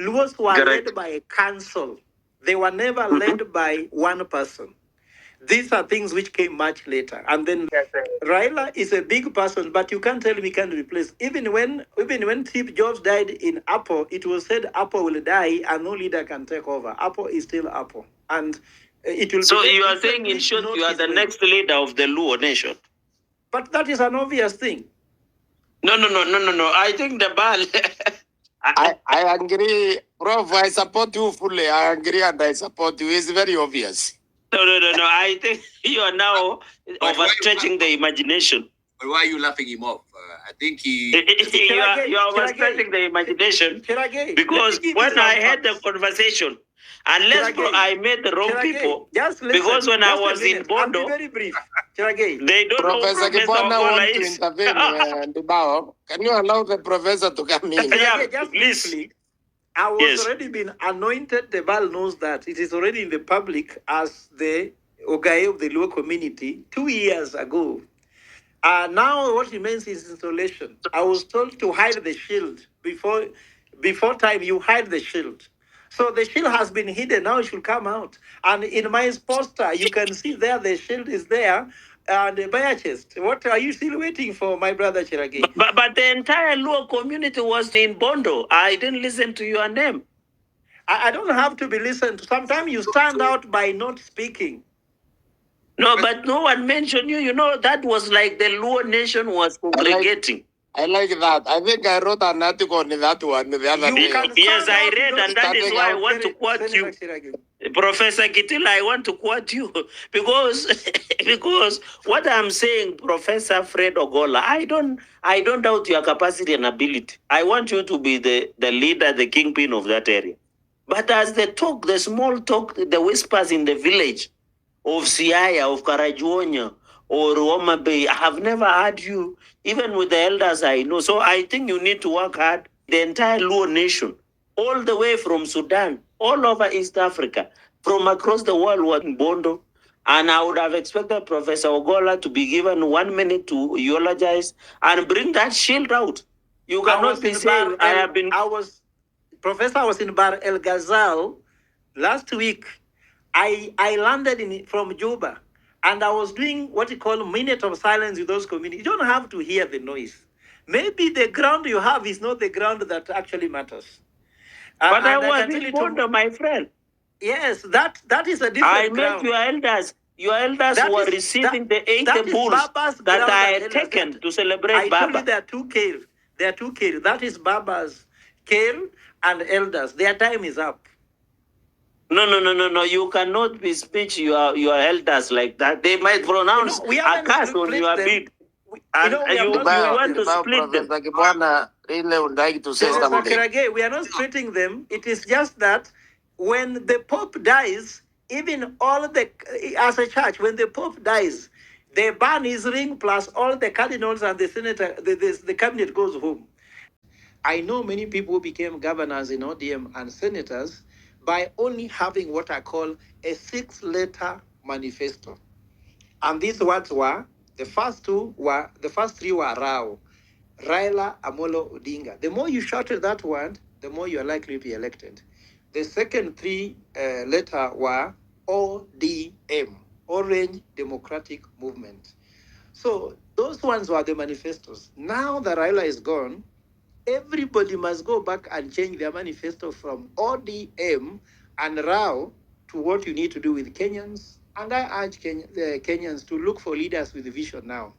Luos were Correct. led by a council. They were never led by one person. These are things which came much later. And then Raila is a big person, but you can't tell him he can't replace. Even when Steve Jobs died in Apple, it was said Apple will die and no leader can take over. Apple is still Apple. And it will So be you are saying, in short, you are the next leader of the Luo nation. But that is an obvious thing. No. I think the ball. I agree, Prof. I support you fully. I agree and I support you. It's very obvious. No. I think you are now overstretching the imagination. But why are you laughing him off? I think he. You are overstretching the imagination. Because when I had the conversation, unless I met the wrong people, because when I was in Bondo, very brief. they don't Professor know Kibwana Ogolla wants to is. intervene. Ndibao, can you allow the professor to come in? Yeah, just please. briefly, I was already been anointed. The Val knows that it is already in the public as the Ogaye of the Luo community 2 years ago. Now what remains is installation. I was told to hide the shield before time. You hide the shield. So the shield has been hidden. Now it should come out. And in my poster, you can see there the shield is there. And the bare chest. What are you still waiting for, my brother Chiragi? But the entire Luo community was in Bondo. I didn't listen to your name. I don't have to be listened to. Sometimes you stand out by not speaking. No, but no one mentioned you. You know, that was like the Luo nation was congregating. I like that. I think I wrote an article on that one the other day. Yes, I read, and that is why I want to quote you. Professor Kitila, I want to quote you because what I'm saying, Professor Fred Ogolla, I don't doubt your capacity and ability. I want you to be the leader, the kingpin of that area. But as the talk, the small talk, the whispers in the village of Siaya, of Karajuonya, or Roma Bay, I have never heard you, even with the elders I know. So I think you need to work hard. The entire Luo nation, all the way from Sudan, all over East Africa, from across the world were in Bondo. And I would have expected Professor Ogolla to be given 1 minute to eulogize and bring that shield out. You cannot be saying, Professor, I was in Bar El Ghazal last week. I landed from Juba, and I was doing what you call minute of silence with those communities. You don't have to hear the noise. Maybe the ground you have is not the ground that actually matters. But I was in Bondo, my friend. Yes, that is a different ground. I met your elders. Your elders were receiving the 8 bulls that I had taken to celebrate Baba. I told you there are two kale. There are two kale. That is Baba's kale and elders. Their time is up. No. You cannot bespeak your elders like that. They might pronounce a curse on your beard. And you want to split them. Really would like to say something. We are not splitting them. It is just that when the Pope dies, even as a church, when the Pope dies, they burn his ring plus all the cardinals and the senator, the cabinet goes home. I know many people became governors in ODM and senators by only having what I call a 6-letter manifesto. And these words were, the first three were Rao, Raila Amolo Odinga. The more you shouted that word, the more you are likely to be elected. The second 3 letter were ODM, Orange Democratic Movement. So those ones were the manifestos. Now that Raila is gone, everybody must go back and change their manifesto from ODM and Rao to what you need to do with Kenyans. And I urge the Kenyans to look for leaders with vision now.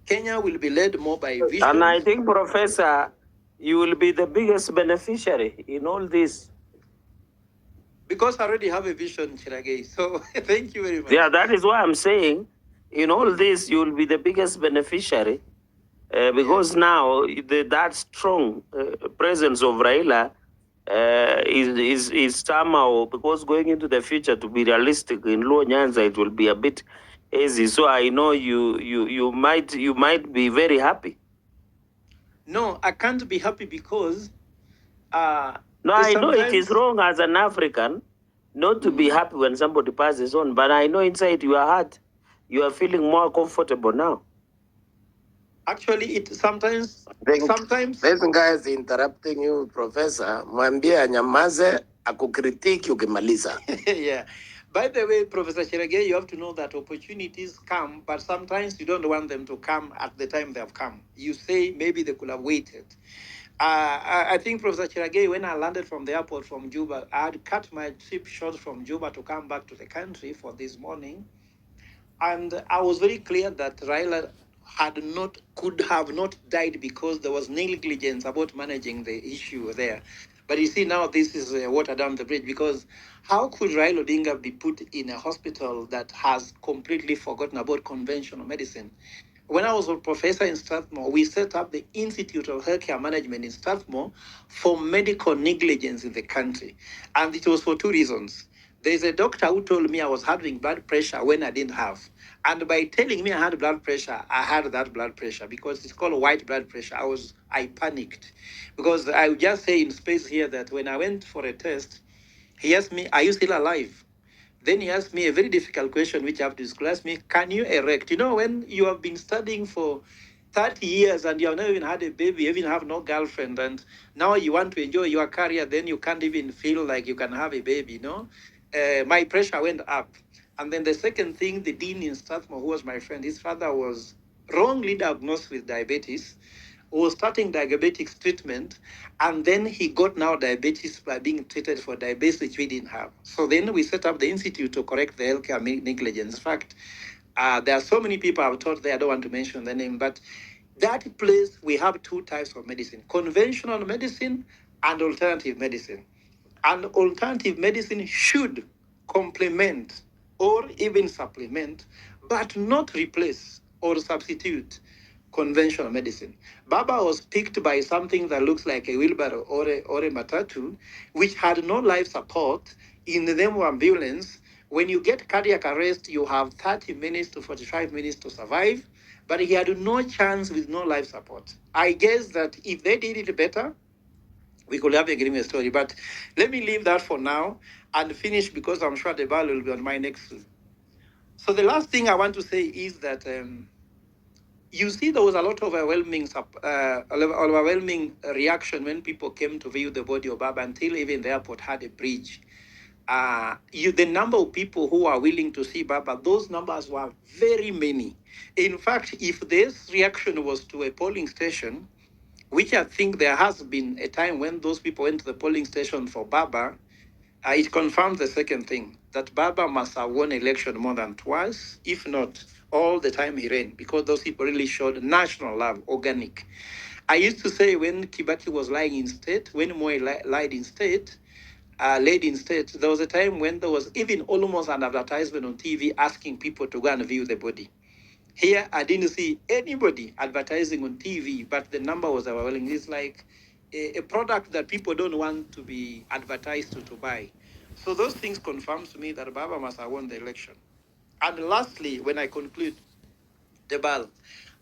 Kenya will be led more by vision. And I think, Professor, you will be the biggest beneficiary in all this. Because I already have a vision, Chirage. So thank you very much. Yeah, that is why I'm saying, in all this, you will be the biggest beneficiary. Because now that strong presence of Raila is somehow, because going into the future, to be realistic in Luo Nyanza, it will be a bit easy. So I know you might be very happy. No, I can't be happy because no, I know it is wrong as an African not to be happy when somebody passes on, but I know inside your heart you are feeling more comfortable now. Actually, it sometimes, Think sometimes, this guy is interrupting you, Professor. Mwambie anyamaze akukritiki ukimaliza. yeah. By the way, Professor Cherege, you have to know that opportunities come, but sometimes you don't want them to come at the time they have come. You say maybe they could have waited. I think, Professor Cherage, when I landed from the airport from Juba, I had cut my trip short from Juba to come back to the country for this morning. And I was very clear that Raila could have not died because there was negligence about managing the issue there. But you see, now this is water down the bridge, because how could Raila Odinga be put in a hospital that has completely forgotten about conventional medicine? When I was a professor in Strathmore, we set up the Institute of Healthcare Management in Strathmore for medical negligence in the country. And it was for two reasons. There's a doctor who told me I was having blood pressure when I didn't have. And by telling me I had blood pressure, I had that blood pressure because it's called white blood pressure. I panicked because I would just say in space here that when I went for a test, he asked me, "Are you still alive?" Then he asked me a very difficult question, which I have to disclose. Me, can you erect? You know, when you have been studying for 30 years and you have never even had a baby, you even have no girlfriend, and now you want to enjoy your career, then you can't even feel like you can have a baby, no? My pressure went up. And then the second thing, the dean in Strathmore, who was my friend, his father was wrongly diagnosed with diabetes, was starting diabetes treatment, and then he got now diabetes by being treated for diabetes which we didn't have. So then we set up the institute to correct the healthcare negligence. In fact, there are so many people I've taught there, I don't want to mention the name, but that place we have two types of medicine: conventional medicine and alternative medicine. And alternative medicine should complement or even supplement, but not replace or substitute conventional medicine. Baba was picked by something that looks like a wheelbarrow or a matatu, which had no life support. In the name of ambulance, when you get cardiac arrest, you have 30 minutes to 45 minutes to survive, but he had no chance with no life support. I guess that if they did it better, we could have a giving story. But let me leave that for now and finish, because I'm sure the ball will be on my next. So the last thing I want to say is that you see there was a lot of overwhelming reaction when people came to view the body of Baba, until even the airport had a bridge. The number of people who are willing to see Baba, those numbers were very many. In fact, if this reaction was to a polling station, which I think there has been a time when those people went to the polling station for Baba, it confirms the second thing, that Baba must have won election more than twice, if not all the time he ran, because those people really showed national love, organic. I used to say when Kibaki was lying in state, when Moi lied in state, laid in state, there was a time when there was even almost an advertisement on TV asking people to go and view the body. Here, I didn't see anybody advertising on TV, but the number was overwhelming. It's like a product that people don't want to be advertised to buy. So those things confirm to me that Baba must have won the election. And lastly, when I conclude the ball,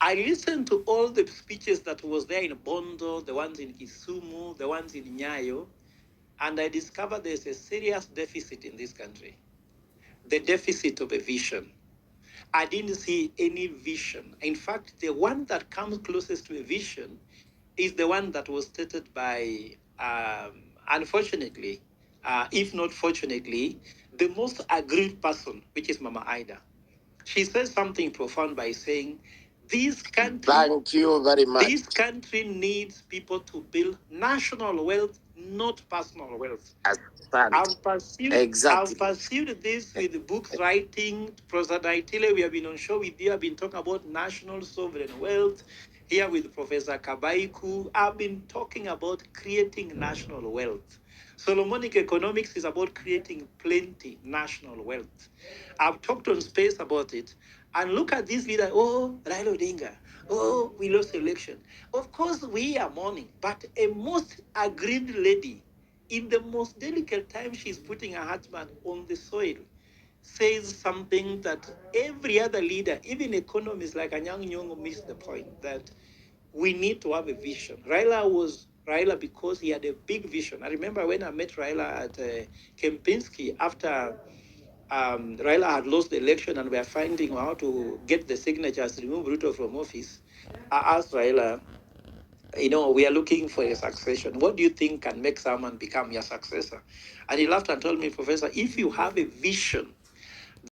I listened to all the speeches that was there in Bondo, the ones in Kisumu, the ones in Nyayo, and I discovered there's a serious deficit in this country. The deficit of a vision. I didn't see any vision. In fact, the one that comes closest to a vision is the one that was stated by, unfortunately, if not fortunately, the most aggrieved person, which is Mama Ida. She says something profound by saying, Thank you very much. this country needs people to build national wealth, not personal wealth. Exactly. I've pursued this with books writing, Professor Naitile, we have been on show with you, I've been talking about national sovereign wealth. Here with Professor Kabaiku, I've been talking about creating national wealth. Solomonic economics is about creating plenty national wealth. I've talked on space about it. And look at this leader, oh, Raila Odinga, oh, we lost election. Of course, we are mourning, but a most aggrieved lady, in the most delicate time she's putting her husband on the soil, says something that every other leader, even economists like Anyang' Nyong'o, missed the point, that we need to have a vision. Raila was Raila because he had a big vision. I remember when I met Raila at Kempinski after Raila had lost the election and we are finding how to get the signatures to remove Ruto from office, I asked Raila, we are looking for a succession. What do you think can make someone become your successor? And he laughed and told me, Professor, if you have a vision